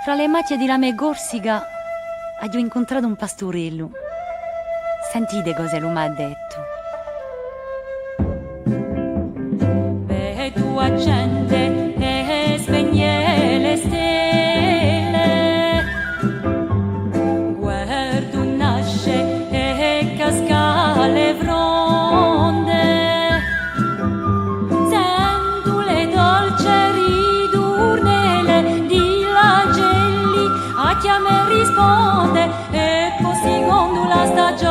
Fra le macchie di lame gorsica ho incontrato un pastorello. Sentite cosa lui mi ha detto. Beh, tua gente e spegne le stelle, guardo nasce e casca le fronde, sento le dolci ridurnele di lagelli a chi a me risponde e così gondola stagione